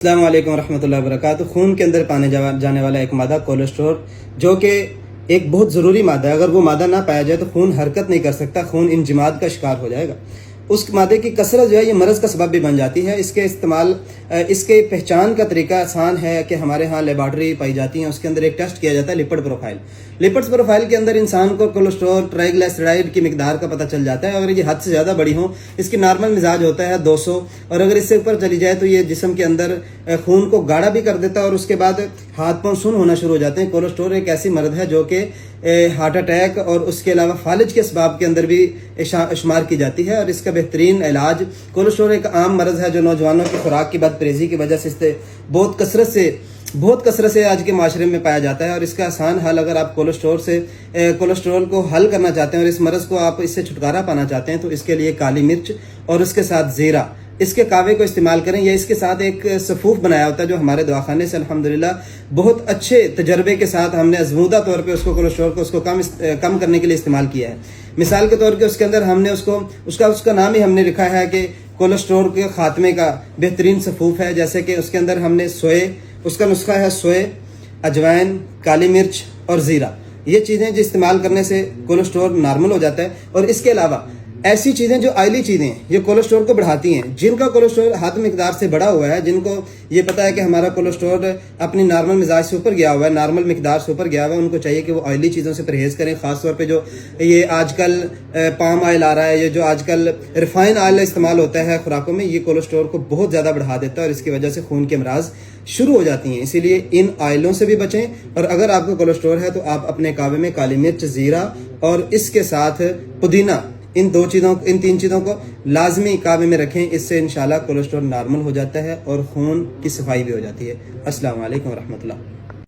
السلام علیکم ورحمۃ اللہ وبرکاتہ۔ خون کے اندر پانے جانے والا ایک مادہ کولیسٹرول، جو کہ ایک بہت ضروری مادہ ہے۔ اگر وہ مادہ نہ پایا جائے تو خون حرکت نہیں کر سکتا، خون انجماد کا شکار ہو جائے گا۔ اس مادے کی کثرت جو ہے یہ مرض کا سبب بھی بن جاتی ہے۔ اس کے پہچان کا طریقہ آسان ہے کہ ہمارے ہاں لیبارٹری پائی جاتی ہیں، اس کے اندر ایک ٹیسٹ کیا جاتا ہے لپڈ پروفائل۔ لپڈ پروفائل کے اندر انسان کو کولیسٹرول، ٹرائیگلیسیرائڈ کی مقدار کا پتہ چل جاتا ہے۔ اگر یہ حد سے زیادہ بڑی ہوں، اس کی نارمل مزاج ہوتا ہے 200، اور اگر اس سے اوپر چلی جائے تو یہ جسم کے اندر خون کو گاڑھا بھی کر دیتا ہے، اور اس کے بعد ہاتھ پاؤں سن ہونا شروع ہو جاتے ہیں۔ کولیسٹرول ایک ایسی مرض ہے جو کہ ہارٹ اٹیک اور اس کے علاوہ فالج کے اسباب کے اندر بھی شمار کی جاتی ہے، اور اس کا بہترین علاج کولیسٹرول ایک عام مرض ہے جو نوجوانوں کی خوراک کی بد پرہیزی کی وجہ سے بہت کثرت سے آج کے معاشرے میں پایا جاتا ہے۔ اور اس کا آسان حل، اگر آپ کولیسٹرول کو حل کرنا چاہتے ہیں اور اس مرض کو آپ اس سے چھٹکارا پانا چاہتے ہیں، تو اس کے لیے کالی مرچ اور اس کے ساتھ زیرہ، اس کے کاوے کو استعمال کریں، یا اس کے ساتھ ایک سفوف بنایا ہوتا ہے جو ہمارے دواخانے سے الحمدللہ بہت اچھے تجربے کے ساتھ ہم نے ازمودہ طور پہ کولیسٹرول کو کم کرنے کے لیے استعمال کیا ہے۔ مثال کے طور پہ اس کے اندر ہم نے اس کا نام ہی ہم نے لکھا ہے کہ کولیسٹرول کے خاتمے کا بہترین سفوف ہے۔ جیسے کہ اس کے اندر ہم نے اس کا نسخہ ہے سوئے، اجوائن، کالی مرچ اور زیرہ۔ یہ چیزیں جو استعمال کرنے سے کولیسٹرول نارمل ہو جاتا ہے۔ اور اس کے علاوہ ایسی چیزیں جو آئلی چیزیں ہیں یہ کولیسٹرول کو بڑھاتی ہیں، جن کا کولیسٹرول حد مقدار سے بڑا ہوا ہے، جن کو یہ پتا ہے کہ ہمارا کولیسٹرول اپنی نارمل مزاج سے اوپر گیا ہوا ہے، نارمل مقدار سے اوپر گیا ہوا ہے، ان کو چاہیے کہ وہ آئلی چیزوں سے پرہیز کریں۔ خاص طور پہ جو یہ آج کل پام آئل آ رہا ہے، یہ جو آج کل ریفائن آئل استعمال ہوتا ہے خوراکوں میں، یہ کولیسٹرول کو بہت زیادہ بڑھا دیتا ہے، اور اس کی وجہ سے خون کے امراض شروع ہو جاتی ہیں۔ اسی لیے ان آئلوں سے بھی بچیں، اور اگر آپ کو کولیسٹرول ہے تو آپ اپنے کعبے میں کالی مرچ، زیرہ اور اس کے ساتھ پودینہ، ان تین چیزوں کو لازمی کعبے میں رکھیں۔ اس سے انشاءاللہ کولیسٹرول نارمل ہو جاتا ہے اور خون کی صفائی بھی ہو جاتی ہے۔ السلام علیکم ورحمۃ اللہ۔